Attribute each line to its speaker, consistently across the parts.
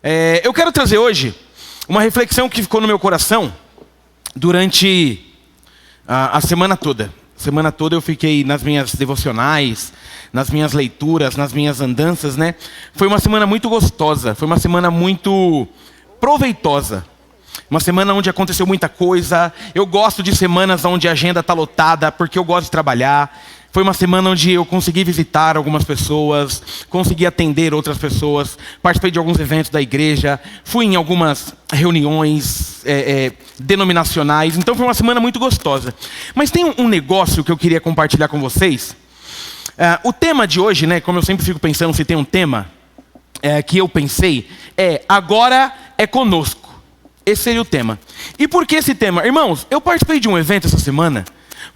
Speaker 1: Eu quero trazer hoje uma reflexão que ficou no meu coração durante a semana toda. Semana toda eu fiquei nas minhas devocionais, nas minhas leituras, nas minhas andanças, né? Foi uma semana muito gostosa, foi uma semana muito proveitosa. Uma semana onde aconteceu muita coisa. Eu gosto de semanas onde a agenda está lotada, porque eu gosto de trabalhar. Foi uma semana onde eu consegui visitar algumas pessoas, consegui atender outras pessoas, participei de alguns eventos da igreja, fui em algumas reuniões denominacionais. Então foi uma semana muito gostosa. Mas tem um negócio que eu queria compartilhar com vocês. O tema de hoje, né, como eu sempre fico pensando se tem um tema que eu pensei, agora é conosco. Esse seria o tema. E por que esse tema? Irmãos, eu participei de um evento essa semana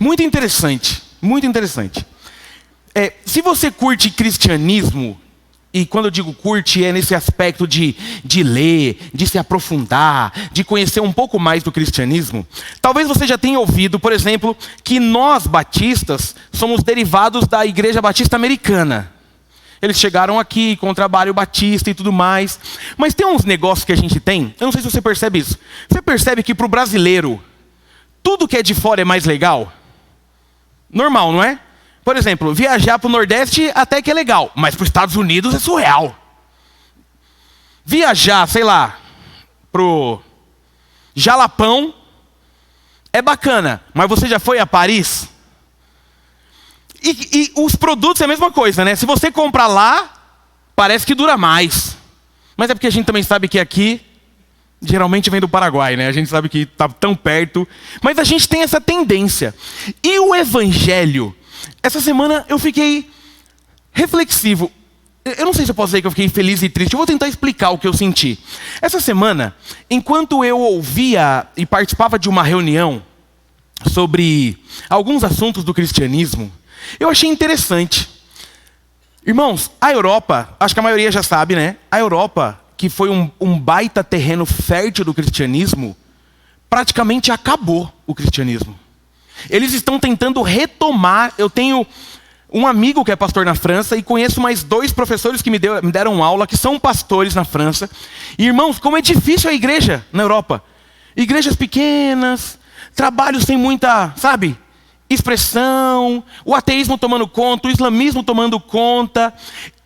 Speaker 1: muito interessante. Muito interessante. Se você curte cristianismo, e quando eu digo curte, é nesse aspecto de ler, de se aprofundar, de conhecer um pouco mais do cristianismo, talvez você já tenha ouvido, por exemplo, que nós batistas somos derivados da Igreja Batista Americana. Eles chegaram aqui com o trabalho batista e tudo mais. Mas tem uns negócios que a gente tem, eu não sei se você percebe isso. Você percebe que para o brasileiro, tudo que é de fora é mais legal? Normal, não é? Por exemplo, viajar para o Nordeste até que é legal, mas para os Estados Unidos é surreal. Viajar, sei lá, pro Jalapão é bacana, mas você já foi a Paris? E os produtos é a mesma coisa, né? Se você comprar lá, parece que dura mais. Mas é porque a gente também sabe que aqui geralmente vem do Paraguai, né? A gente sabe que está tão perto. Mas a gente tem essa tendência. E o Evangelho? Essa semana eu fiquei reflexivo. Eu não sei se eu posso dizer que eu fiquei feliz e triste. Eu vou tentar explicar o que eu senti. Essa semana, enquanto eu ouvia e participava de uma reunião sobre alguns assuntos do cristianismo, eu achei interessante. Irmãos, a Europa, acho que a maioria já sabe, né? A Europa, que foi um baita terreno fértil do cristianismo, praticamente acabou o cristianismo. Eles estão tentando retomar. Eu tenho um amigo que é pastor na França e conheço mais 2 professores que me deram aula, que são pastores na França. E irmãos, como é difícil a igreja na Europa. Igrejas pequenas, trabalhos sem muita, sabe, expressão, o ateísmo tomando conta, o islamismo tomando conta.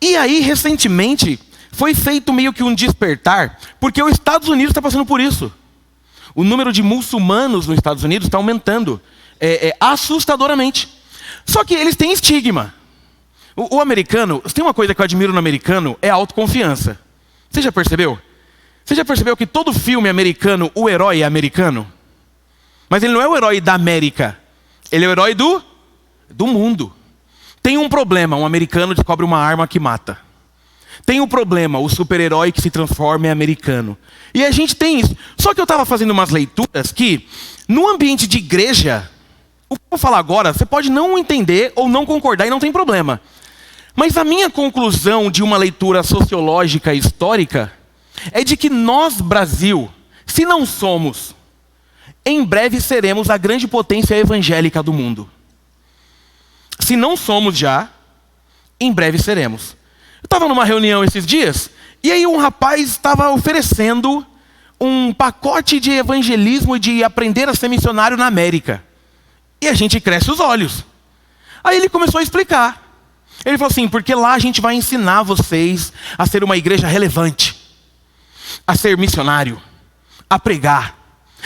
Speaker 1: E aí, recentemente, foi feito meio que um despertar, porque os Estados Unidos está passando por isso. O número de muçulmanos nos Estados Unidos está aumentando assustadoramente. Só que eles têm estigma. O americano, tem uma coisa que eu admiro no americano, é a autoconfiança. Você já percebeu? Você já percebeu que todo filme americano, o herói é americano? Mas ele não é o herói da América. Ele é o herói do mundo. Tem um problema, um americano descobre uma arma que mata. Tem um problema, o super-herói que se transforma em americano. E a gente tem isso. Só que eu estava fazendo umas leituras que, no ambiente de igreja, o que eu vou falar agora, você pode não entender ou não concordar e não tem problema. Mas a minha conclusão de uma leitura sociológica e histórica é de que nós, Brasil, se não somos, em breve seremos a grande potência evangélica do mundo. Se não somos já, em breve seremos. Eu estava numa reunião esses dias, e aí um rapaz estava oferecendo um pacote de evangelismo e de aprender a ser missionário na América. E a gente cresce os olhos. Aí ele começou a explicar. Ele falou assim, porque lá a gente vai ensinar vocês a ser uma igreja relevante, a ser missionário, a pregar,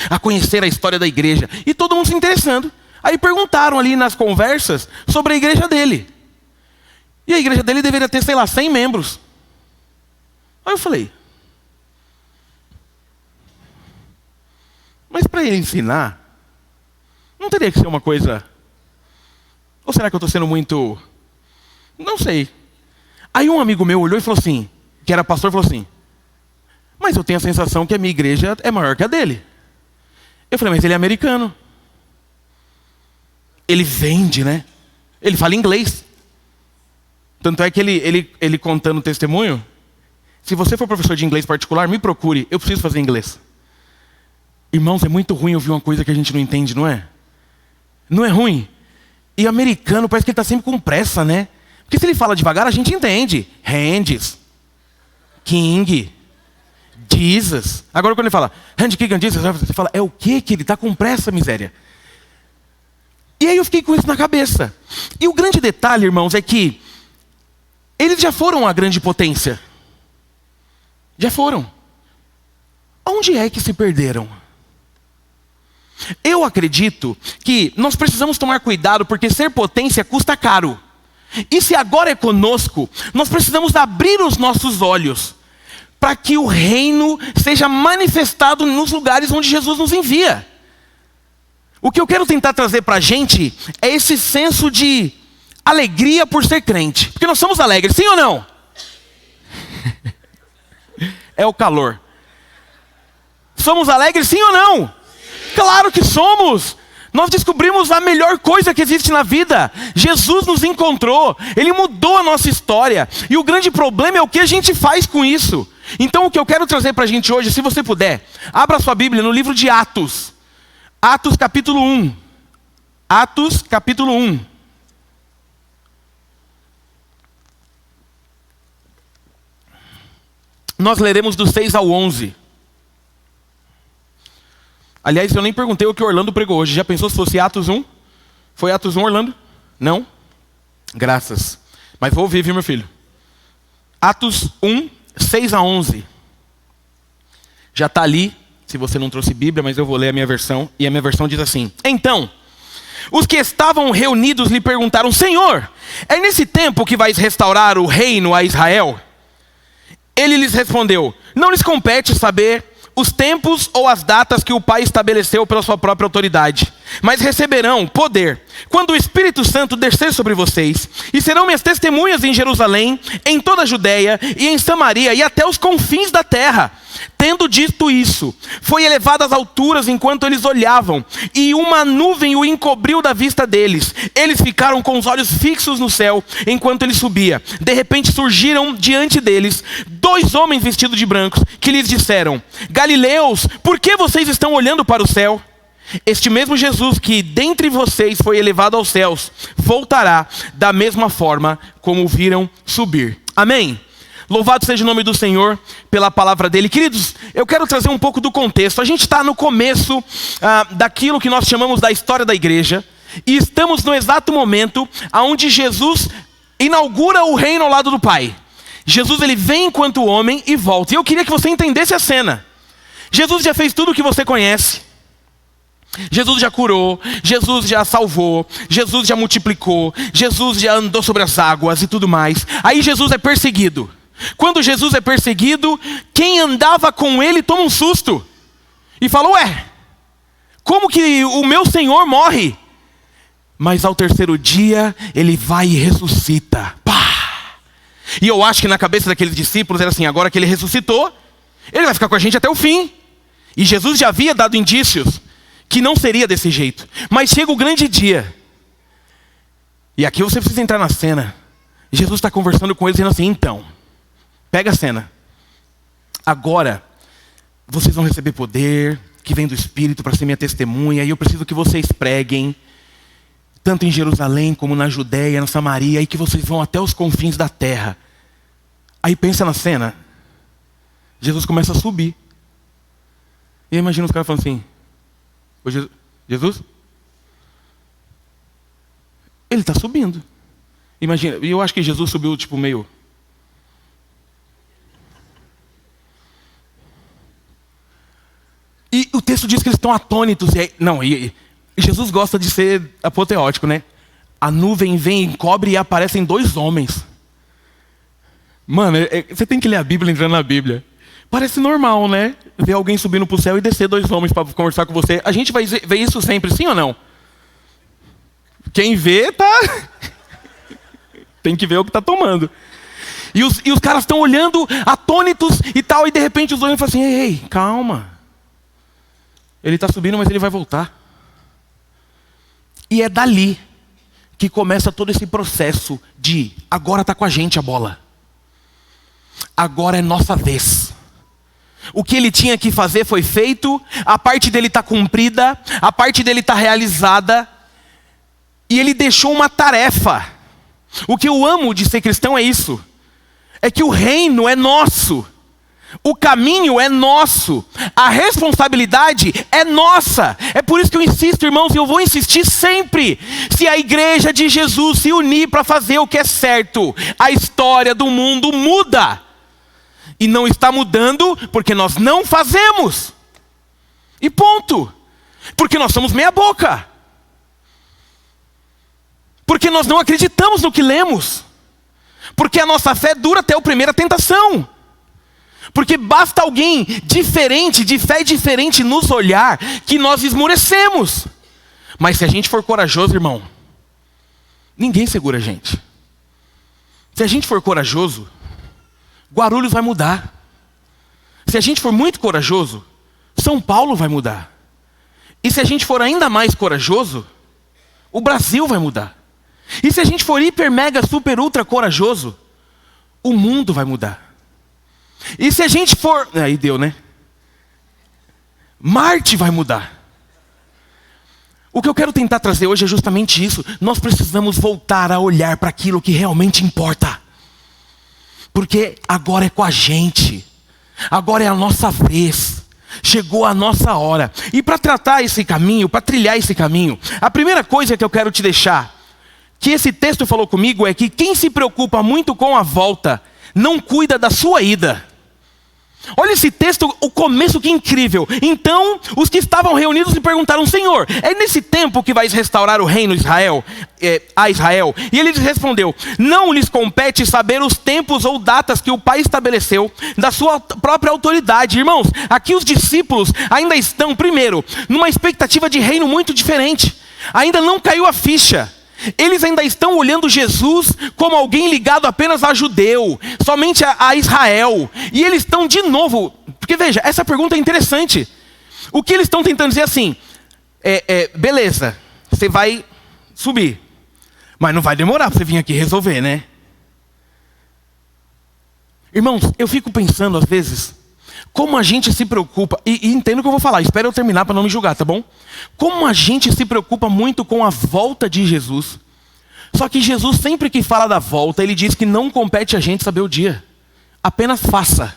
Speaker 1: a conhecer a história da igreja. E todo mundo se interessando. Aí perguntaram ali nas conversas sobre a igreja dele. E a igreja dele deveria ter, sei lá, 100 membros. Aí eu falei, mas para ele ensinar, não teria que ser uma coisa... Ou será que eu estou sendo muito... Não sei. Aí um amigo meu olhou e falou assim, que era pastor, falou assim, mas eu tenho a sensação que a minha igreja é maior que a dele. Eu falei, mas ele é americano. Ele vende, né? Ele fala inglês. Tanto é que ele contando o testemunho, se você for professor de inglês particular, me procure, eu preciso fazer inglês. Irmãos, é muito ruim ouvir uma coisa que a gente não entende, não é? Não é ruim? E americano parece que ele está sempre com pressa, né? Porque se ele fala devagar, a gente entende. Hands, King, Jesus. Agora quando ele fala, Handkick and Jesus, você fala, é o quê que ele está com pressa, miséria? E aí eu fiquei com isso na cabeça. E o grande detalhe, irmãos, é que eles já foram a grande potência. Já foram. Onde é que se perderam? Eu acredito que nós precisamos tomar cuidado, porque ser potência custa caro. E se agora é conosco, nós precisamos abrir os nossos olhos para que o reino seja manifestado nos lugares onde Jesus nos envia. O que eu quero tentar trazer para a gente é esse senso de alegria por ser crente. Porque nós somos alegres, sim ou não? É o calor. Somos alegres, sim ou não? Sim. Claro que somos. Nós descobrimos a melhor coisa que existe na vida. Jesus nos encontrou. Ele mudou a nossa história. E o grande problema é o que a gente faz com isso. Então o que eu quero trazer para a gente hoje, se você puder, abra sua Bíblia no livro de Atos. Atos capítulo 1. Atos capítulo 1. Nós leremos do 6 ao 11. Aliás, eu nem perguntei o que o Orlando pregou hoje. Já pensou se fosse Atos 1? Foi Atos 1, Orlando? Não? Graças. Mas vou ouvir, viu, meu filho? Atos 1, 6 a 11. Já está ali, se você não trouxe Bíblia, mas eu vou ler a minha versão. E a minha versão diz assim: Então, os que estavam reunidos lhe perguntaram: Senhor, é nesse tempo que vais restaurar o reino a Israel? Ele lhes respondeu: Não lhes compete saber os tempos ou as datas que o Pai estabeleceu pela sua própria autoridade, mas receberão poder quando o Espírito Santo descer sobre vocês, e serão minhas testemunhas em Jerusalém, em toda a Judéia e em Samaria e até os confins da terra. Tendo dito isso, foi elevado às alturas enquanto eles olhavam, e uma nuvem o encobriu da vista deles. Eles ficaram com os olhos fixos no céu enquanto ele subia. De repente surgiram diante deles 2 homens vestidos de brancos, que lhes disseram: Galileus, por que vocês estão olhando para o céu? Este mesmo Jesus que dentre vocês foi elevado aos céus, voltará da mesma forma como o viram subir. Amém? Louvado seja o nome do Senhor pela palavra dele. Queridos, eu quero trazer um pouco do contexto. A gente está no começo daquilo que nós chamamos da história da igreja. E estamos no exato momento onde Jesus inaugura o reino ao lado do Pai. Jesus, ele vem enquanto homem e volta. E eu queria que você entendesse a cena. Jesus já fez tudo o que você conhece. Jesus já curou, Jesus já salvou, Jesus já multiplicou, Jesus já andou sobre as águas e tudo mais. Aí Jesus é perseguido. Quando Jesus é perseguido, quem andava com ele toma um susto e fala: ué, como que o meu Senhor morre? Mas ao terceiro dia ele vai e ressuscita. Pá! E eu acho que na cabeça daqueles discípulos era assim: agora que ele ressuscitou, ele vai ficar com a gente até o fim. E Jesus já havia dado indícios que não seria desse jeito. Mas chega o grande dia. E aqui você precisa entrar na cena. Jesus está conversando com eles dizendo assim: então, pega a cena. Agora, vocês vão receber poder que vem do Espírito para ser minha testemunha. E eu preciso que vocês preguem, tanto em Jerusalém como na Judéia, na Samaria, e que vocês vão até os confins da terra. Aí pensa na cena. Jesus começa a subir. E imagina os caras falando assim: ô Jesus? Ele está subindo. Imagina, e eu acho que Jesus subiu tipo meio... E o texto diz que eles estão atônitos. E Jesus gosta de ser apoteótico, né? A nuvem vem, encobre e aparecem 2 homens. Mano, você tem que ler a Bíblia entrando na Bíblia. Parece normal, né? Ver alguém subindo para o céu e descer 2 homens para conversar com você. A gente vai ver isso sempre, sim ou não? Quem vê, tá... tem que ver o que está tomando. E os caras estão olhando atônitos e tal, e de repente os homens falam assim: ei, calma. Ele está subindo, mas ele vai voltar. E é dali que começa todo esse processo de: agora está com a gente a bola. Agora é nossa vez. O que ele tinha que fazer foi feito, a parte dele está cumprida, a parte dele está realizada, e ele deixou uma tarefa. O que eu amo de ser cristão é isso, é que o reino é nosso. O caminho é nosso, a responsabilidade é nossa. É por isso que eu insisto, irmãos, e eu vou insistir sempre. Se a igreja de Jesus se unir para fazer o que é certo, a história do mundo muda. E não está mudando porque nós não fazemos. E ponto. Porque nós somos meia boca. Porque nós não acreditamos no que lemos. Porque a nossa fé dura até a primeira tentação. Porque basta alguém diferente, de fé diferente nos olhar, que nós esmorecemos. Mas se a gente for corajoso, irmão, ninguém segura a gente. Se a gente for corajoso, Guarulhos vai mudar. Se a gente for muito corajoso, São Paulo vai mudar. E se a gente for ainda mais corajoso, o Brasil vai mudar. E se a gente for hiper, mega, super, ultra corajoso, o mundo vai mudar. E se a gente for... Aí deu, né? Marte vai mudar. O que eu quero tentar trazer hoje é justamente isso. Nós precisamos voltar a olhar para aquilo que realmente importa. Porque agora é com a gente. Agora é a nossa vez. Chegou a nossa hora. E para tratar esse caminho, para trilhar esse caminho, a primeira coisa que eu quero te deixar, que esse texto falou comigo, é que quem se preocupa muito com a volta, não cuida da sua ida. Olha esse texto, o começo, que incrível. Então, os que estavam reunidos me perguntaram: Senhor, é nesse tempo que vais restaurar o reino a Israel? E ele lhes respondeu: não lhes compete saber os tempos ou datas que o Pai estabeleceu da sua própria autoridade. Irmãos, aqui os discípulos ainda estão, primeiro, numa expectativa de reino muito diferente. Ainda não caiu a ficha. Eles ainda estão olhando Jesus como alguém ligado apenas a judeu, somente a Israel. E eles estão de novo, porque veja, essa pergunta é interessante. O que eles estão tentando dizer assim, beleza, você vai subir, mas não vai demorar para você vir aqui resolver, né? Irmãos, eu fico pensando às vezes, como a gente se preocupa, e entendo o que eu vou falar, espero eu terminar para não me julgar, tá bom? Como a gente se preocupa muito com a volta de Jesus. Só que Jesus, sempre que fala da volta, ele diz que não compete a gente saber o dia. Apenas faça.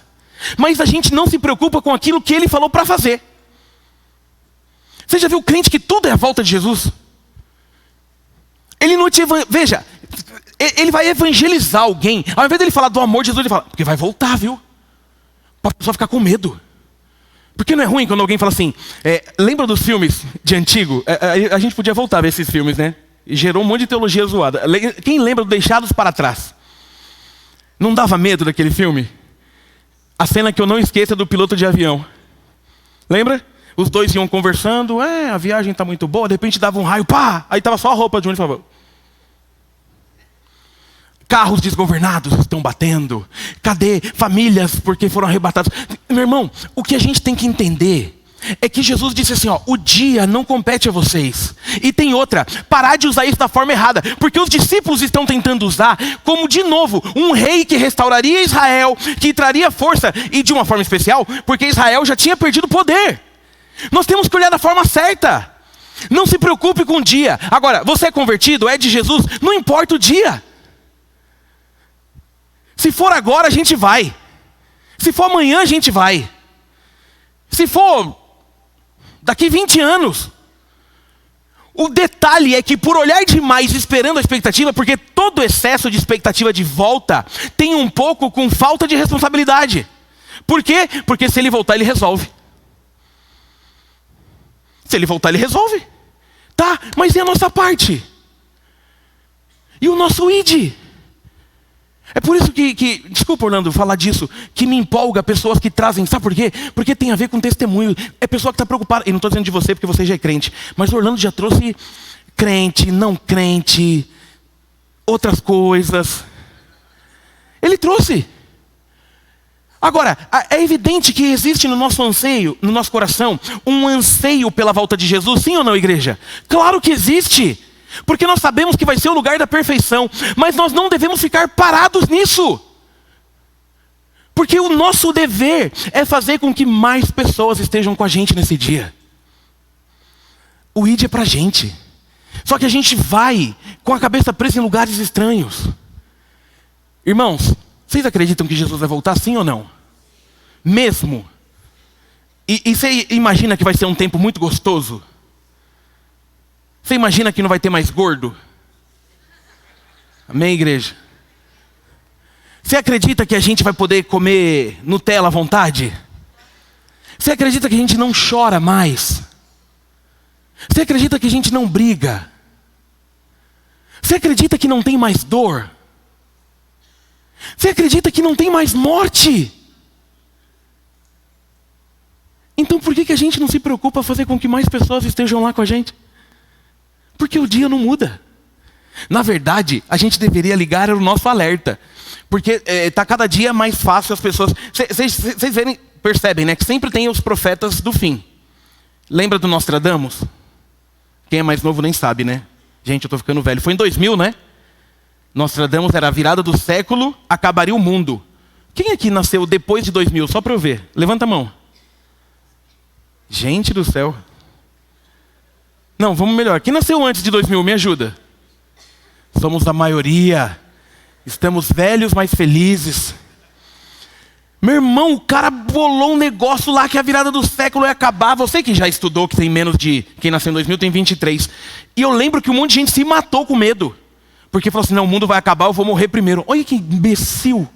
Speaker 1: Mas a gente não se preocupa com aquilo que ele falou para fazer. Você já viu o crente que tudo é a volta de Jesus? Ele não te... Veja, ele vai evangelizar alguém. Ao invés dele falar do amor de Jesus, ele fala, porque vai voltar, viu? Para a pessoa ficar com medo. Porque não é ruim quando alguém fala assim, lembra dos filmes de antigo? A gente podia voltar a ver esses filmes, né? E gerou um monte de teologia zoada. Quem lembra do Deixados para Trás? Não dava medo daquele filme? A cena que eu não esqueço é do piloto de avião. Lembra? Os dois iam conversando, a viagem está muito boa, de repente dava um raio, pá! Aí estava só a roupa de um e falava... Carros desgovernados estão batendo. Cadê famílias porque foram arrebatadas? Meu irmão, o que a gente tem que entender é que Jesus disse assim, o dia não compete a vocês. E tem outra, parar de usar isso da forma errada. Porque os discípulos estão tentando usar como, de novo, um rei que restauraria Israel, que traria força, e de uma forma especial, porque Israel já tinha perdido poder. Nós temos que olhar da forma certa. Não se preocupe com o dia. Agora, você é convertido, é de Jesus, não importa o dia. Se for agora, a gente vai. Se for amanhã, a gente vai. Se for daqui 20 anos. O detalhe é que, por olhar demais esperando a expectativa, porque todo excesso de expectativa de volta tem um pouco com falta de responsabilidade. Por quê? Porque se ele voltar, ele resolve. Se ele voltar, ele resolve. Tá, mas e a nossa parte? E o nosso id? É por isso que, desculpa, Orlando, falar disso, que me empolga pessoas que trazem, sabe por quê? Porque tem a ver com testemunho. É pessoa que está preocupada, e não estou dizendo de você porque você já é crente, mas o Orlando já trouxe crente, não crente, outras coisas. Ele trouxe. Agora, é evidente que existe no nosso anseio, no nosso coração, um anseio pela volta de Jesus, sim ou não, igreja? Claro que existe. Porque nós sabemos que vai ser o lugar da perfeição, mas nós não devemos ficar parados nisso. Porque o nosso dever é fazer com que mais pessoas estejam com a gente nesse dia. O ID é pra gente. Só que a gente vai com a cabeça presa em lugares estranhos. Irmãos, vocês acreditam que Jesus vai voltar, sim ou não? Mesmo. E você imagina que vai ser um tempo muito gostoso? Você imagina que não vai ter mais gordo? Amém, igreja? Você acredita que a gente vai poder comer Nutella à vontade? Você acredita que a gente não chora mais? Você acredita que a gente não briga? Você acredita que não tem mais dor? Você acredita que não tem mais morte? Então por que a gente não se preocupa em fazer com que mais pessoas estejam lá com a gente? Porque o dia não muda. Na verdade, a gente deveria ligar o nosso alerta. Porque está cada dia mais fácil as pessoas... Vocês percebem, né? Que sempre tem os profetas do fim. Lembra do Nostradamus? Quem é mais novo nem sabe, né? Gente, eu estou ficando velho. Foi em 2000, né? Nostradamus era a virada do século, acabaria o mundo. Quem aqui nasceu depois de 2000? Só para eu ver. Levanta a mão. Gente do céu. Não, vamos melhor. Quem nasceu antes de 2000? Me ajuda. Somos a maioria. Estamos velhos, mas felizes. Meu irmão, o cara bolou um negócio lá que a virada do século ia acabar. Você que já estudou, que tem menos de... Quem nasceu em 2000 tem 23. E eu lembro que um monte de gente se matou com medo. Porque falou assim, não, o mundo vai acabar, eu vou morrer primeiro. Olha que imbecil.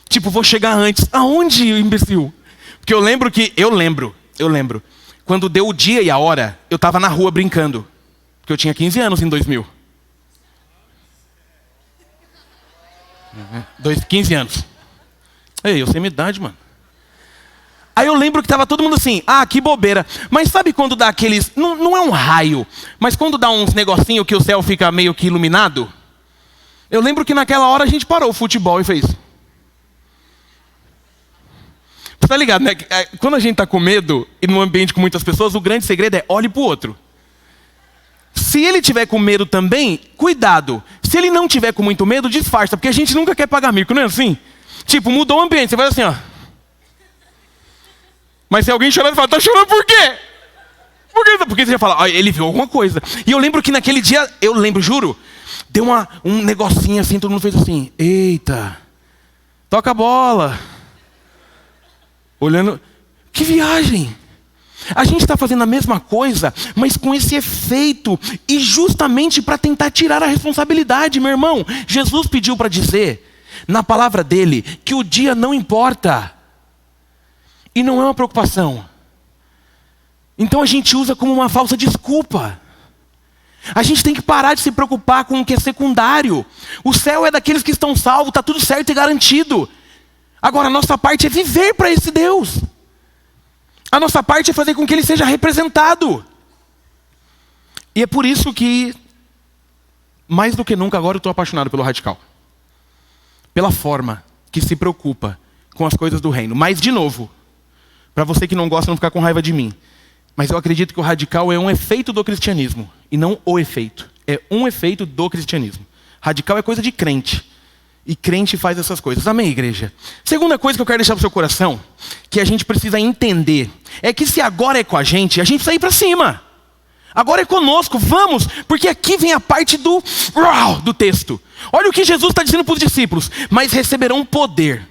Speaker 1: Tipo, vou chegar antes. Aonde, imbecil? Porque eu lembro. Quando deu o dia e a hora, eu estava na rua brincando. Porque eu tinha 15 anos em 2000. 15 anos. Ei, eu sei minha idade, mano. Aí eu lembro que tava todo mundo assim, que bobeira. Mas sabe quando dá aqueles... Não é um raio, mas quando dá uns negocinho que o céu fica meio que iluminado? Eu lembro que naquela hora a gente parou o futebol e fez... Você tá ligado, né? Quando a gente tá com medo e num ambiente com muitas pessoas, o grande segredo é olhe pro outro. Se ele tiver com medo também, cuidado. Se ele não tiver com muito medo, disfarça. Porque a gente nunca quer pagar mico, não é assim? Tipo, mudou o ambiente, você faz assim, ó. Mas se alguém chorando, fala, tá chorando por quê? Porque você já fala, ele viu alguma coisa. E eu lembro que naquele dia, juro, deu um negocinho assim, todo mundo fez assim, eita, toca a bola. Olhando, que viagem. A gente está fazendo a mesma coisa, mas com esse efeito. E justamente para tentar tirar a responsabilidade, meu irmão. Jesus pediu para dizer, na palavra dele, que o dia não importa. E não é uma preocupação. Então a gente usa como uma falsa desculpa. A gente tem que parar de se preocupar com o que é secundário. O céu é daqueles que estão salvos, está tudo certo e garantido. Agora a nossa parte é viver para esse Deus. A nossa parte é fazer com que ele seja representado. E é por isso que, mais do que nunca, agora eu estou apaixonado pelo Radical. Pela forma que se preocupa com as coisas do reino. Mas, de novo, para você que não gosta, não ficar com raiva de mim. Mas eu acredito que o Radical é um efeito do cristianismo. E não o efeito. É um efeito do cristianismo. Radical é coisa de crente. E crente faz essas coisas. Amém, igreja? Segunda coisa que eu quero deixar para o seu coração, que a gente precisa entender, é que se agora é com a gente precisa ir para cima. Agora é conosco, vamos, porque aqui vem a parte do texto. Olha o que Jesus está dizendo para os discípulos. Mas receberão poder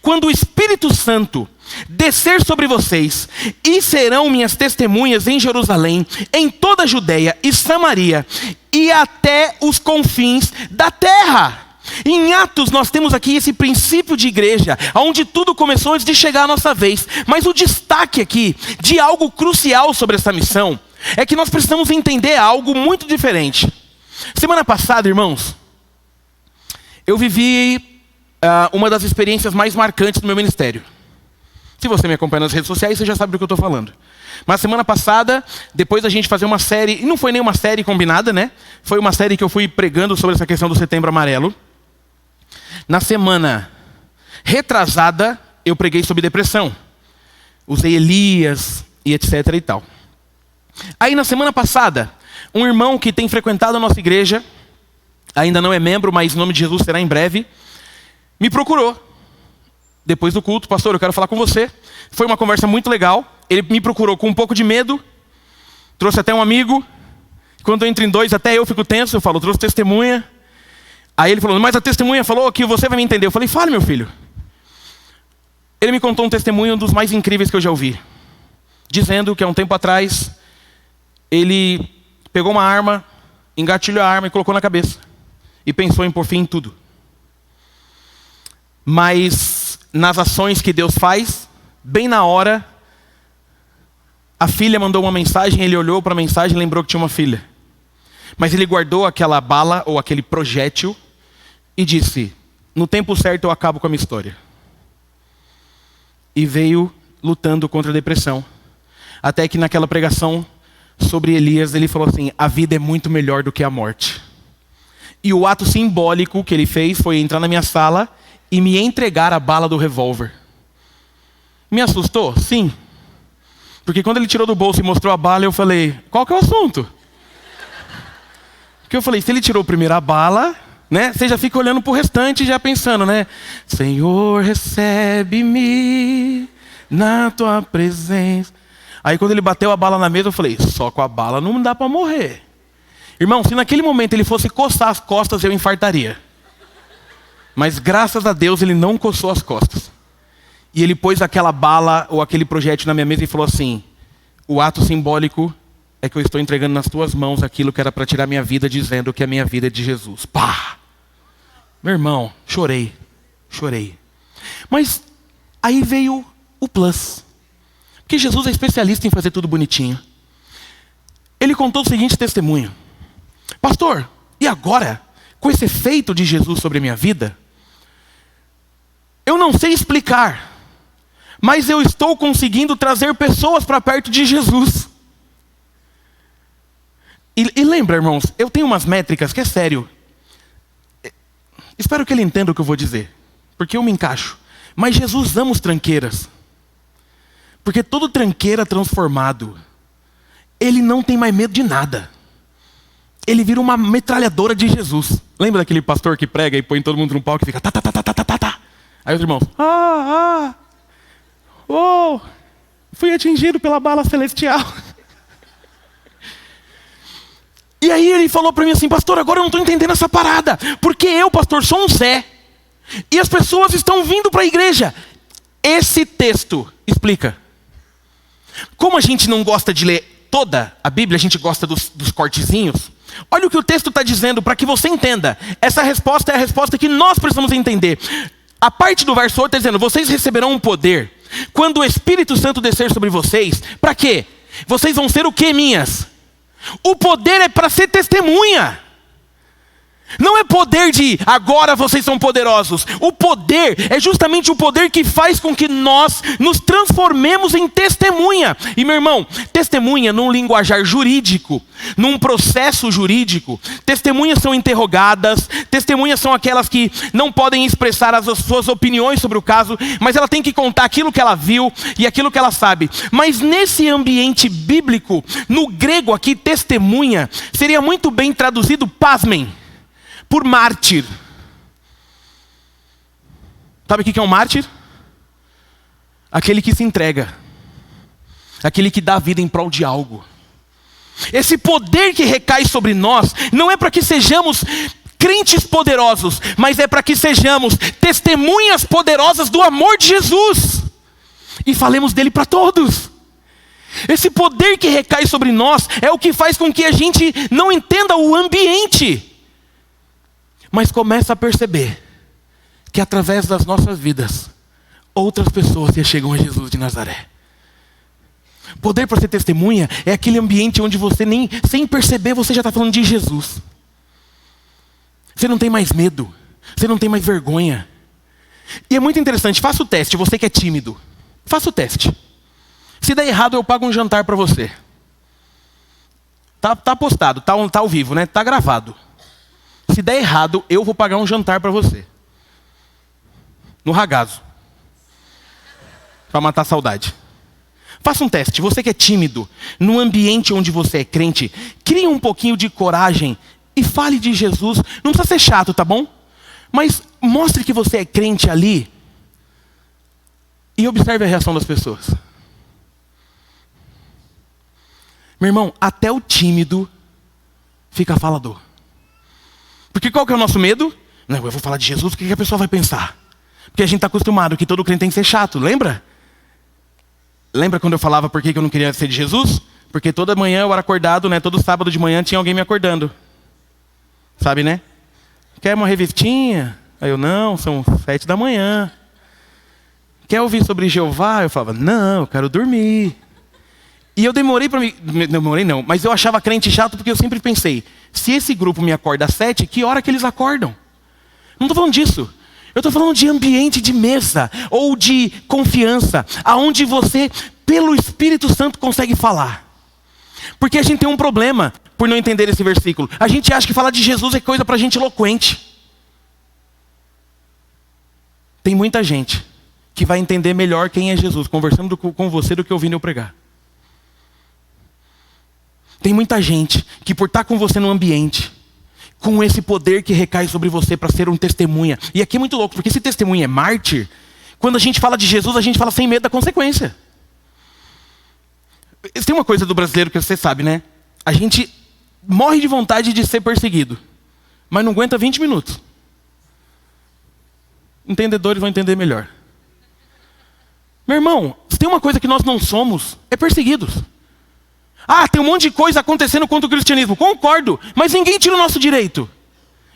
Speaker 1: quando o Espírito Santo descer sobre vocês, e serão minhas testemunhas em Jerusalém, em toda a Judeia e Samaria, e até os confins da terra. Em Atos nós temos aqui esse princípio de igreja, onde tudo começou antes de chegar a nossa vez. Mas o destaque aqui de algo crucial sobre essa missão é que nós precisamos entender algo muito diferente. Semana passada, irmãos, eu vivi uma das experiências mais marcantes do meu ministério. Se você me acompanha nas redes sociais, você já sabe do que eu estou falando. Mas semana passada, depois da gente fazer uma série, e não foi nenhuma série combinada, né? Foi uma série que eu fui pregando sobre essa questão do Setembro Amarelo. Na semana retrasada, eu preguei sobre depressão. Usei Elias e etc e tal. Aí na semana passada, um irmão que tem frequentado a nossa igreja, ainda não é membro, mas em nome de Jesus será em breve, me procurou. Depois do culto, pastor, eu quero falar com você. Foi uma conversa muito legal. Ele me procurou com um pouco de medo. Trouxe até um amigo. Quando eu entro em dois, até eu fico tenso. Eu falo, trouxe testemunha. Aí ele falou, mas a testemunha falou que você vai me entender. Eu falei, fale, meu filho. Ele me contou um testemunho dos mais incríveis que eu já ouvi. Dizendo que há um tempo atrás, ele pegou uma arma, engatilhou a arma e colocou na cabeça. E pensou em pôr fim em tudo. Mas nas ações que Deus faz, bem na hora, a filha mandou uma mensagem, ele olhou para a mensagem e lembrou que tinha uma filha. Mas ele guardou aquela bala ou aquele projétil e disse: no tempo certo eu acabo com a minha história. E veio lutando contra a depressão. Até que naquela pregação sobre Elias, ele falou assim: a vida é muito melhor do que a morte. E o ato simbólico que ele fez foi entrar na minha sala e me entregar a bala do revólver. Me assustou? Sim. Porque quando ele tirou do bolso e mostrou a bala, eu falei: qual que é o assunto? Porque eu falei, se ele tirou primeiro a bala, né? Você já fica olhando pro restante, já pensando, né? Senhor, recebe-me na tua presença. Aí quando ele bateu a bala na mesa, eu falei, só com a bala não dá para morrer. Irmão, se naquele momento ele fosse coçar as costas, eu infartaria. Mas graças a Deus ele não coçou as costas. E ele pôs aquela bala ou aquele projétil na minha mesa e falou assim: o ato simbólico é que eu estou entregando nas tuas mãos aquilo que era para tirar minha vida, dizendo que a minha vida é de Jesus. Pá! Meu irmão, chorei. Mas aí veio o plus. Porque Jesus é especialista em fazer tudo bonitinho. Ele contou o seguinte testemunho: pastor, e agora, com esse efeito de Jesus sobre a minha vida, eu não sei explicar, mas eu estou conseguindo trazer pessoas para perto de Jesus. E lembra, irmãos, eu tenho umas métricas que é sério. Espero que ele entenda o que eu vou dizer, porque eu me encaixo. Mas Jesus ama os tranqueiras. Porque todo tranqueira transformado, ele não tem mais medo de nada. Ele vira uma metralhadora de Jesus. Lembra daquele pastor que prega e põe todo mundo no palco e fica tá. Aí os irmãos, fui atingido pela bala celestial. E aí ele falou para mim assim: pastor, agora eu não estou entendendo essa parada. Porque eu, pastor, sou um Zé. E as pessoas estão vindo para a igreja. Esse texto explica. Como a gente não gosta de ler toda a Bíblia, a gente gosta dos cortezinhos. Olha o que o texto está dizendo para que você entenda. Essa resposta é a resposta que nós precisamos entender. A parte do verso 8 está dizendo: vocês receberão um poder quando o Espírito Santo descer sobre vocês. Para quê? Vocês vão ser o quê, minhas? O poder é para ser testemunha. Não é poder de agora vocês são poderosos. O poder é justamente o poder que faz com que nós nos transformemos em testemunha. E meu irmão, testemunha num linguajar jurídico, num processo jurídico, testemunhas são interrogadas, testemunhas são aquelas que não podem expressar as suas opiniões sobre o caso, mas ela tem que contar aquilo que ela viu e aquilo que ela sabe. Mas nesse ambiente bíblico, no grego aqui, testemunha seria muito bem traduzido, pasmem, por mártir. Sabe o que é um mártir? Aquele que se entrega. Aquele que dá a vida em prol de algo. Esse poder que recai sobre nós não é para que sejamos crentes poderosos, mas é para que sejamos testemunhas poderosas do amor de Jesus. E falemos dele para todos. Esse poder que recai sobre nós é o que faz com que a gente não entenda o ambiente, mas começa a perceber que através das nossas vidas, outras pessoas chegam a Jesus de Nazaré. Poder para ser testemunha é aquele ambiente onde você nem, sem perceber, você já está falando de Jesus. Você não tem mais medo, você não tem mais vergonha. E é muito interessante, faça o teste, você que é tímido. Faça o teste. Se der errado, eu pago um jantar para você. Tá postado, tá ao vivo, né? Tá gravado. Se der errado, eu vou pagar um jantar para você. No ragazzo. Para matar a saudade. Faça um teste. Você que é tímido, no ambiente onde você é crente, crie um pouquinho de coragem e fale de Jesus. Não precisa ser chato, tá bom? Mas mostre que você é crente ali e observe a reação das pessoas. Meu irmão, até o tímido fica falador. Porque qual que é o nosso medo? Não, eu vou falar de Jesus, o que a pessoa vai pensar? Porque a gente está acostumado que todo crente tem que ser chato, lembra? Lembra quando eu falava por que eu não queria ser de Jesus? Porque toda manhã eu era acordado, né? Todo sábado de manhã tinha alguém me acordando. Sabe, né? Quer uma revistinha? Aí eu, não, são 7 da manhã. Quer ouvir sobre Jeová? Eu falava, não, eu quero dormir. E eu demorei para me... Demorei não, mas eu achava crente chato porque eu sempre pensei, se esse grupo me acorda às 7, que hora que eles acordam? Não estou falando disso. Eu estou falando de ambiente de mesa ou de confiança, aonde você, pelo Espírito Santo, consegue falar. Porque a gente tem um problema por não entender esse versículo. A gente acha que falar de Jesus é coisa para gente eloquente. Tem muita gente que vai entender melhor quem é Jesus conversando com você do que ouvindo eu pregar. Tem muita gente que por estar com você no ambiente, com esse poder que recai sobre você para ser um testemunha. E aqui é muito louco, porque esse testemunha é mártir. Quando a gente fala de Jesus, a gente fala sem medo da consequência. Tem uma coisa do brasileiro que você sabe, né? A gente morre de vontade de ser perseguido, mas não aguenta 20 minutos. Entendedores vão entender melhor. Meu irmão, se tem uma coisa que nós não somos, é perseguidos. Ah, tem um monte de coisa acontecendo contra o cristianismo. Concordo, mas ninguém tira o nosso direito.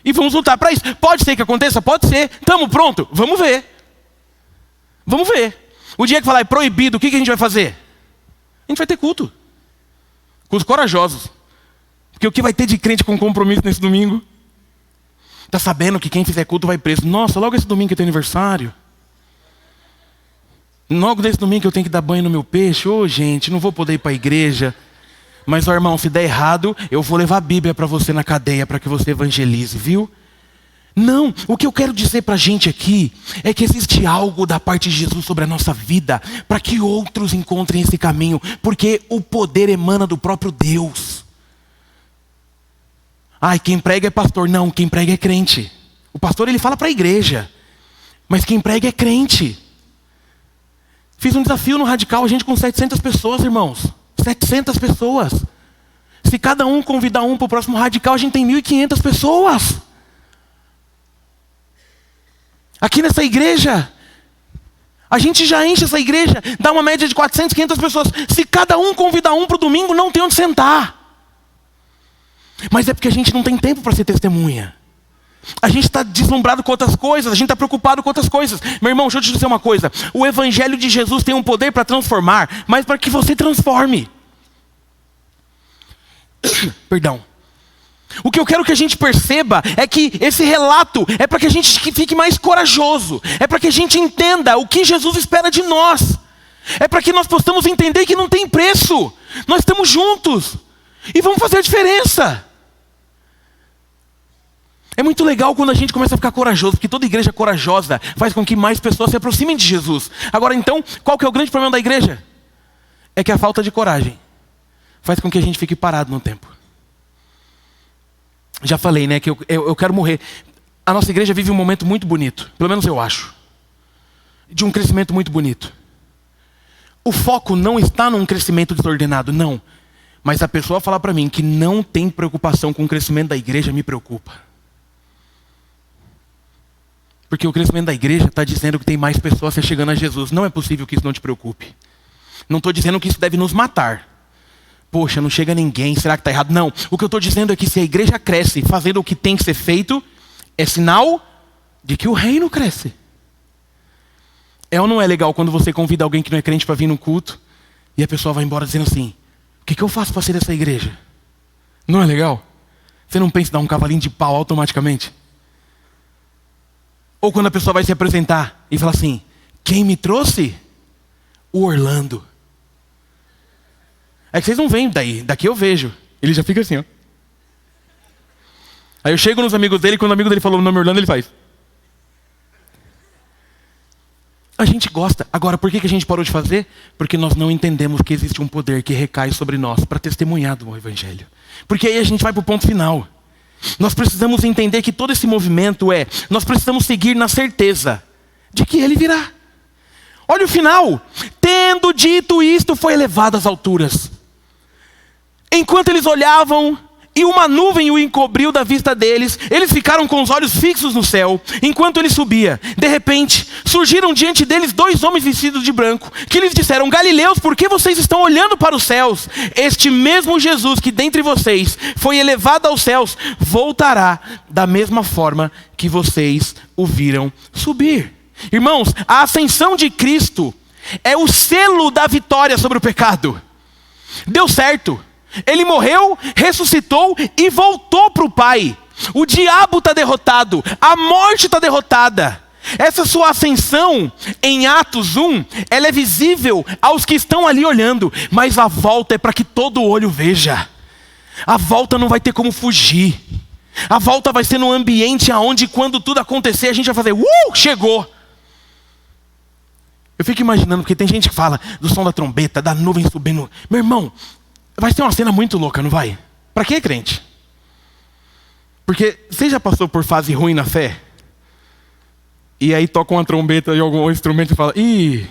Speaker 1: E vamos lutar para isso. Pode ser que aconteça? Pode ser. Estamos prontos? Vamos ver. Vamos ver. O dia que falar é proibido, o que a gente vai fazer? A gente vai ter culto. Cultos corajosos. Porque o que vai ter de crente com compromisso nesse domingo? Está sabendo que quem fizer culto vai preso. Nossa, logo esse domingo que eu tenho aniversário. Logo nesse domingo que eu tenho que dar banho no meu peixe. Ô, gente, não vou poder ir para a igreja. Mas, ó, irmão, se der errado, eu vou levar a Bíblia para você na cadeia para que você evangelize, viu? Não, o que eu quero dizer para a gente aqui é que existe algo da parte de Jesus sobre a nossa vida para que outros encontrem esse caminho, porque o poder emana do próprio Deus. Ai, quem prega é pastor. Não, quem prega é crente. O pastor ele fala para a igreja, mas quem prega é crente. Fiz um desafio no Radical, a gente com 700 pessoas, irmãos. 700 pessoas. Se cada um convidar um para o próximo Radical, a gente tem 1.500 pessoas. Aqui nessa igreja, a gente já enche essa igreja, dá uma média de 400, 500 pessoas. Se cada um convidar um para o domingo, não tem onde sentar. Mas é porque a gente não tem tempo para ser testemunha. A gente está deslumbrado com outras coisas, a gente está preocupado com outras coisas. Meu irmão, deixa eu te dizer uma coisa. O evangelho de Jesus tem um poder para transformar, mas para que você transforme. Perdão. O que eu quero que a gente perceba é que esse relato é para que a gente fique mais corajoso. É para que a gente entenda o que Jesus espera de nós. É para que nós possamos entender que não tem preço. Nós estamos juntos e vamos fazer a diferença. É muito legal quando a gente começa a ficar corajoso, porque toda igreja corajosa faz com que mais pessoas se aproximem de Jesus. Agora então, qual que é o grande problema da igreja? É que a falta de coragem faz com que a gente fique parado no tempo. Já falei, né, que eu quero morrer. A nossa igreja vive um momento muito bonito, pelo menos eu acho, de um crescimento muito bonito. O foco não está num crescimento desordenado, não. Mas a pessoa falar para mim que não tem preocupação com o crescimento da igreja me preocupa. Porque o crescimento da igreja está dizendo que tem mais pessoas se chegando a Jesus. Não é possível que isso não te preocupe. Não estou dizendo que isso deve nos matar. Poxa, não chega ninguém, será que está errado? Não, o que eu estou dizendo é que se a igreja cresce fazendo o que tem que ser feito, é sinal de que o reino cresce. É ou não é legal quando você convida alguém que não é crente para vir no culto e a pessoa vai embora dizendo assim, o que eu faço para ser dessa igreja? Não é legal? Você não pensa em dar um cavalinho de pau automaticamente? Ou quando a pessoa vai se apresentar e fala assim, quem me trouxe? O Orlando. É que vocês não veem daí, daqui eu vejo. Ele já fica assim, ó. Aí eu chego nos amigos dele, quando o amigo dele falou o nome Orlando, ele faz. A gente gosta. Agora, por que a gente parou de fazer? Porque nós não entendemos que existe um poder que recai sobre nós para testemunhar do evangelho. Porque aí a gente vai para o ponto final. Nós precisamos entender que todo esse movimento nós precisamos seguir na certeza de que ele virá. Olha o final. Tendo dito isto, foi elevado às alturas. Enquanto eles olhavam, e uma nuvem o encobriu da vista deles. Eles ficaram com os olhos fixos no céu, enquanto ele subia. De repente, surgiram diante deles 2 homens vestidos de branco, que lhes disseram: Galileus, por que vocês estão olhando para os céus? Este mesmo Jesus que dentre vocês foi elevado aos céus, voltará da mesma forma que vocês o viram subir. Irmãos, a ascensão de Cristo é o selo da vitória sobre o pecado. Deu certo. Ele morreu, ressuscitou e voltou para o Pai. O diabo está derrotado, a morte está derrotada. Essa sua ascensão em Atos 1, ela é visível aos que estão ali olhando, mas a volta é para que todo olho veja. A volta não vai ter como fugir. A volta vai ser num ambiente onde, quando tudo acontecer, a gente vai fazer: chegou. Eu fico imaginando, porque tem gente que fala do som da trombeta, da nuvem subindo. Meu irmão, vai ser uma cena muito louca, não vai? Para quê, crente? Porque você já passou por fase ruim na fé? E aí toca uma trombeta e algum instrumento e fala: ih,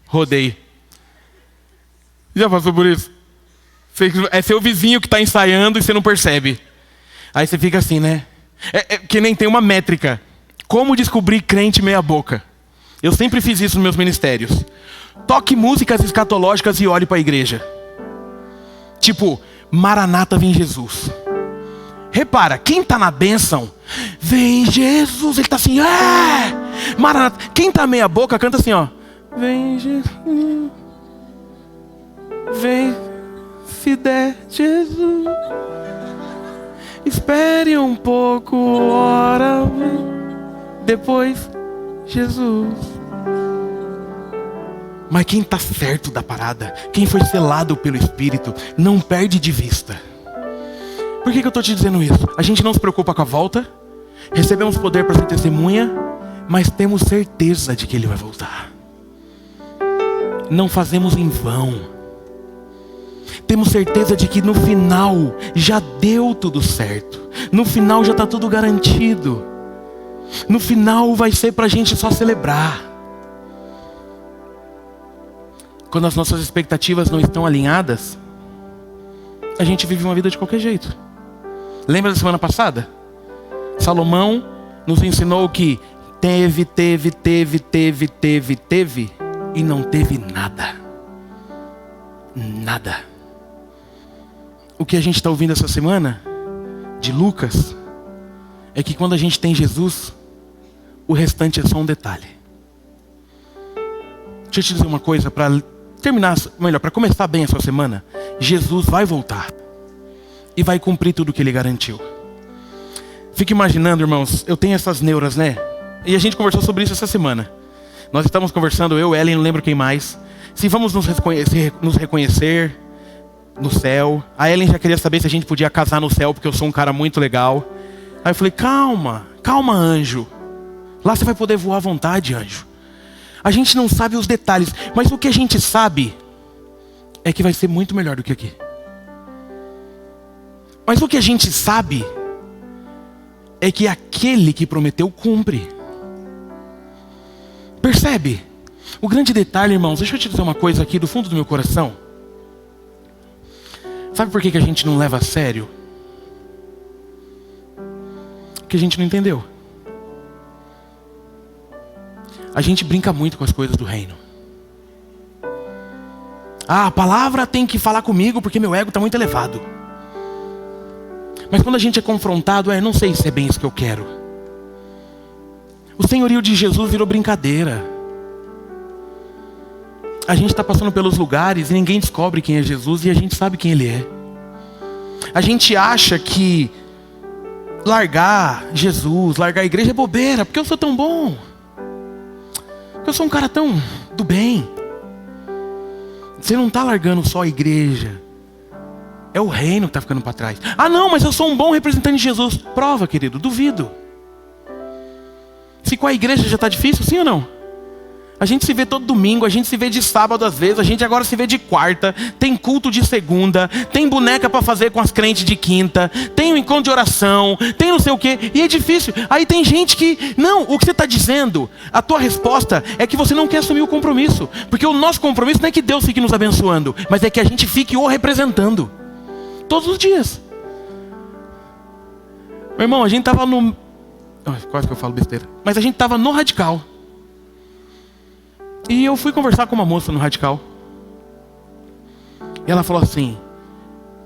Speaker 1: rodei. Já passou por isso? É seu vizinho que está ensaiando e você não percebe. Aí você fica assim, né? É que nem tem uma métrica. Como descobrir crente meia boca? Eu sempre fiz isso nos meus ministérios. Toque músicas escatológicas e olhe para a igreja. Tipo, Maranata, vem Jesus. Repara, quem está na bênção, vem Jesus, ele está assim, Maranata. Quem está meia boca, canta assim, ó. Vem Jesus, vem, se der Jesus. Espere um pouco, ora, depois Jesus. Mas quem está certo da parada, quem foi selado pelo Espírito, não perde de vista. Por que eu estou te dizendo isso? A gente não se preocupa com a volta, recebemos poder para ser testemunha, mas temos certeza de que Ele vai voltar. Não fazemos em vão. Temos certeza de que no final já deu tudo certo. No final já está tudo garantido. No final vai ser para a gente só celebrar. Quando as nossas expectativas não estão alinhadas, a gente vive uma vida de qualquer jeito. Lembra da semana passada? Salomão nos ensinou que teve e não teve nada. Nada. O que a gente está ouvindo essa semana de Lucas é que quando a gente tem Jesus, o restante é só um detalhe. Deixa eu te dizer uma coisa para terminar, melhor, para começar bem a sua semana. Jesus vai voltar e vai cumprir tudo o que Ele garantiu. Fique imaginando, irmãos, eu tenho essas neuras, né? E a gente conversou sobre isso essa semana. Nós estamos conversando, eu, Ellen, não lembro quem mais, se vamos nos reconhecer no céu. A Ellen já queria saber se a gente podia casar no céu, porque eu sou um cara muito legal. Aí eu falei: calma, anjo. Lá você vai poder voar à vontade, anjo. A gente não sabe os detalhes, mas o que a gente sabe é que vai ser muito melhor do que aqui. Mas o que a gente sabe é que aquele que prometeu cumpre. Percebe? O grande detalhe, irmãos, deixa eu te dizer uma coisa aqui do fundo do meu coração. Sabe por que a gente não leva a sério? Porque a gente não entendeu. A gente brinca muito com as coisas do reino. A palavra tem que falar comigo porque meu ego está muito elevado. Mas quando a gente é confrontado, não sei se é bem isso que eu quero. O senhorio de Jesus virou brincadeira. A gente está passando pelos lugares e ninguém descobre quem é Jesus e a gente sabe quem Ele é. A gente acha que largar Jesus, largar a igreja é bobeira, porque eu sou tão bom. Porque eu sou um cara tão do bem. Você não está largando só a igreja. É o reino que está ficando para trás. Ah não, mas eu sou um bom representante de Jesus. Prova, querido, duvido. Se com a igreja já está difícil, sim ou não? A gente se vê todo domingo, a gente se vê de sábado às vezes, a gente agora se vê de quarta, tem culto de segunda, tem boneca para fazer com as crentes de quinta, tem um encontro de oração, tem não sei o quê, e é difícil. Aí tem gente que, não, o que você está dizendo, a tua resposta é que você não quer assumir o compromisso, porque o nosso compromisso não é que Deus fique nos abençoando, mas é que a gente fique o representando, todos os dias. Meu irmão, a gente tava no... Quase que eu falo besteira. Mas a gente tava no Radical. E eu fui conversar com uma moça no Radical. E ela falou assim: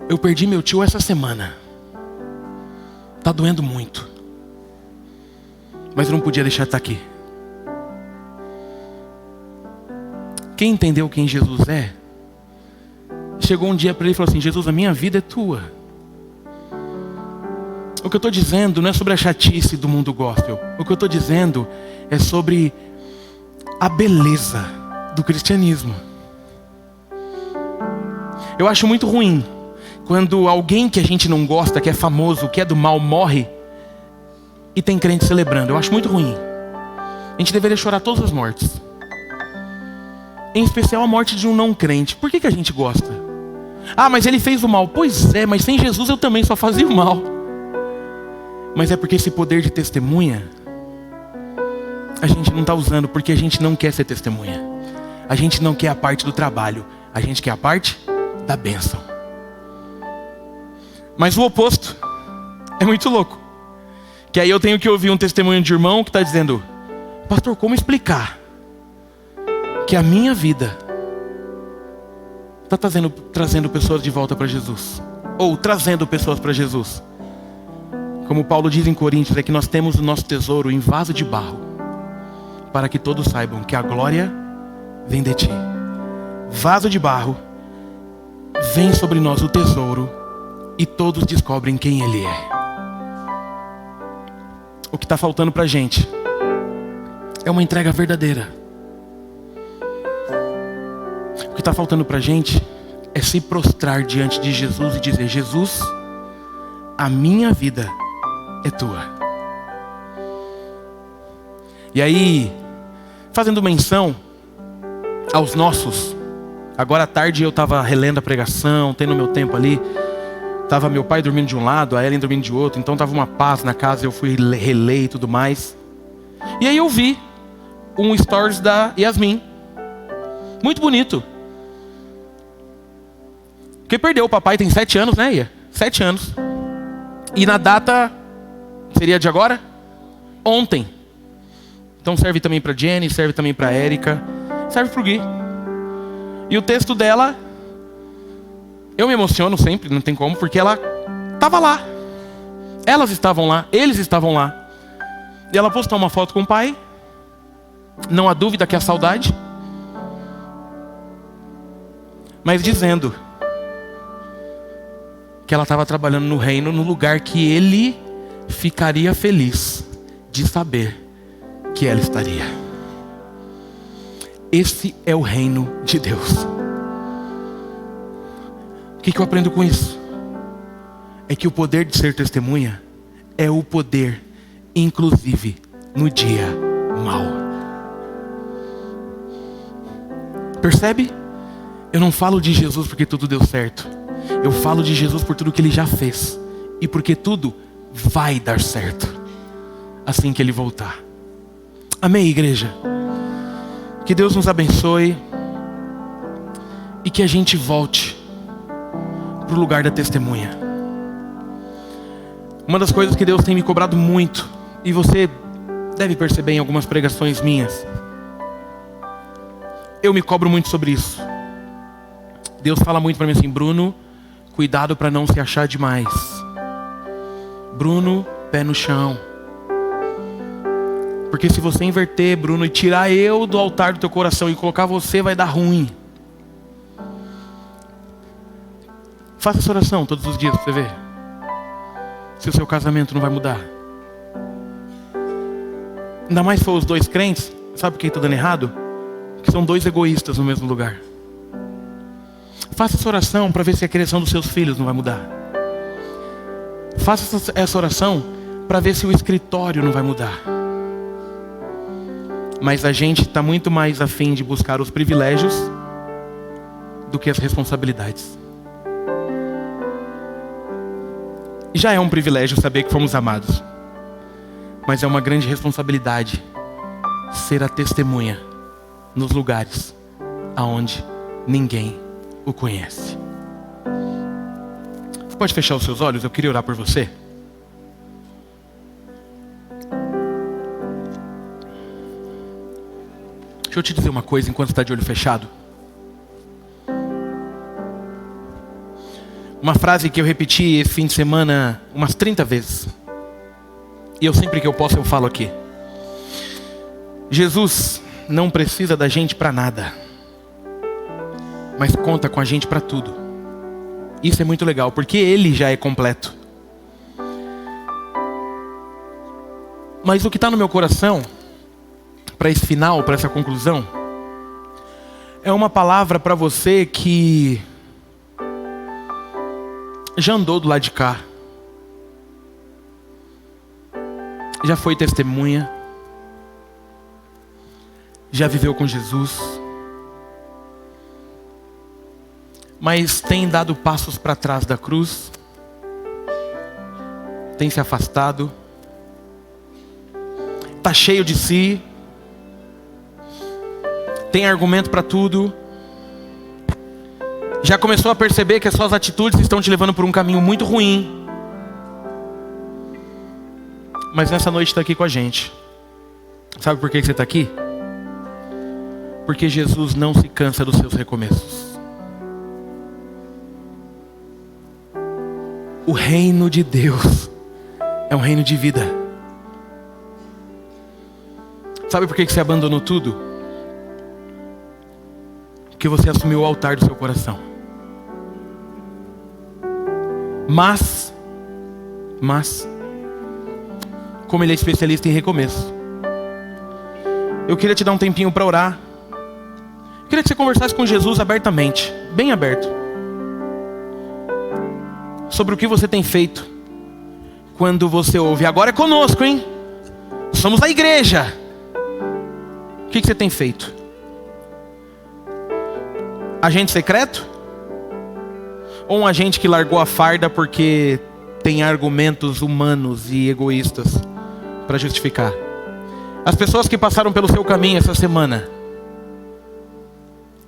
Speaker 1: eu perdi meu tio essa semana. Tá doendo muito. Mas eu não podia deixar de estar aqui. Quem entendeu quem Jesus é, chegou um dia para ele e falou assim: Jesus, a minha vida é tua. O que eu estou dizendo não é sobre a chatice do mundo gospel. O que eu estou dizendo é sobre a beleza do cristianismo. Eu acho muito ruim quando alguém que a gente não gosta, que é famoso, que é do mal, morre e tem crente celebrando. Eu acho muito ruim. A gente deveria chorar todas as mortes, em especial a morte de um não crente. Por que a gente gosta? Ah, mas ele fez o mal. Pois é, mas sem Jesus eu também só fazia o mal. Mas é porque esse poder de testemunha a gente não está usando, porque a gente não quer ser testemunha. A gente não quer a parte do trabalho, a gente quer a parte da bênção. Mas o oposto é muito louco. Que aí eu tenho que ouvir um testemunho de irmão que está dizendo: pastor, como explicar que a minha vida está trazendo pessoas de volta para Jesus? Ou trazendo pessoas para Jesus? Como Paulo diz em Coríntios, é que nós temos o nosso tesouro em vaso de barro, para que todos saibam que a glória vem de ti. Vaso de barro, vem sobre nós o tesouro, e todos descobrem quem Ele é. O que está faltando para a gente é uma entrega verdadeira. O que está faltando para a gente é se prostrar diante de Jesus e dizer: Jesus, a minha vida é tua. E aí, fazendo menção aos nossos, agora à tarde eu estava relendo a pregação, tendo meu tempo ali. Estava meu pai dormindo de um lado, a Ellen dormindo de outro. Então estava uma paz na casa, eu fui reler e tudo mais. E aí eu vi um stories da Yasmin, muito bonito. Porque perdeu o papai, tem 7 anos, né, Ia? 7 anos. E na data, seria de agora? Ontem. Então serve também para Jenny, serve também para Érica, serve para o Gui. E o texto dela, eu me emociono sempre, não tem como, porque ela estava lá. Elas estavam lá, eles estavam lá. E ela postou uma foto com o pai. Não há dúvida que é saudade. Mas dizendo que ela estava trabalhando no reino, no lugar que ele ficaria feliz de saber que ela estaria. Esse é o reino de Deus. O que eu aprendo com isso? É que o poder de ser testemunha é o poder, inclusive, no dia mau. Percebe? Eu não falo de Jesus porque tudo deu certo. Eu falo de Jesus por tudo que Ele já fez. E porque tudo vai dar certo assim que Ele voltar. Amém, igreja? Que Deus nos abençoe. E que a gente volte para o lugar da testemunha. Uma das coisas que Deus tem me cobrado muito, e você deve perceber em algumas pregações minhas, eu me cobro muito sobre isso. Deus fala muito para mim assim: Bruno, cuidado para não se achar demais. Bruno, pé no chão. Porque se você inverter, Bruno, e tirar eu do altar do teu coração e colocar você, vai dar ruim. Faça essa oração todos os dias para você ver se o seu casamento não vai mudar. Ainda mais se for os dois crentes. Sabe por que está dando errado? Que são dois egoístas no mesmo lugar. Faça essa oração para ver se a criação dos seus filhos não vai mudar. Faça essa oração para ver se o escritório não vai mudar. Mas a gente está muito mais afim de buscar os privilégios do que as responsabilidades. Já é um privilégio saber que fomos amados, mas é uma grande responsabilidade ser a testemunha nos lugares aonde ninguém o conhece. Você pode fechar os seus olhos? Eu queria orar por você. Deixa eu te dizer uma coisa enquanto está de olho fechado. Uma frase que eu repeti esse fim de semana umas 30 vezes. E eu sempre que eu posso eu falo aqui. Jesus não precisa da gente para nada, mas conta com a gente para tudo. Isso é muito legal, porque Ele já é completo. Mas o que está no meu coração, para esse final, para essa conclusão, é uma palavra para você que já andou do lado de cá, já foi testemunha, já viveu com Jesus, mas tem dado passos para trás da cruz, tem se afastado, está cheio de si, tem argumento para tudo, já começou a perceber que as suas atitudes estão te levando por um caminho muito ruim. Mas nessa noite está aqui com a gente. Sabe por que você está aqui? Porque Jesus não se cansa dos seus recomeços. O reino de Deus é um reino de vida. Sabe por que você abandonou tudo? Porque você assumiu o altar do seu coração. Mas, como Ele é especialista em recomeço, eu queria te dar um tempinho para orar. Eu queria que você conversasse com Jesus abertamente, bem aberto, sobre o que você tem feito quando você ouve: agora é conosco, hein? Somos a igreja. O que você tem feito? Agente secreto? Ou um agente que largou a farda porque tem argumentos humanos e egoístas para justificar? As pessoas que passaram pelo seu caminho essa semana,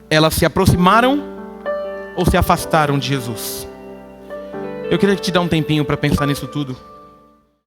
Speaker 1: elas se aproximaram ou se afastaram de Jesus? Eu queria te dar um tempinho para pensar nisso tudo.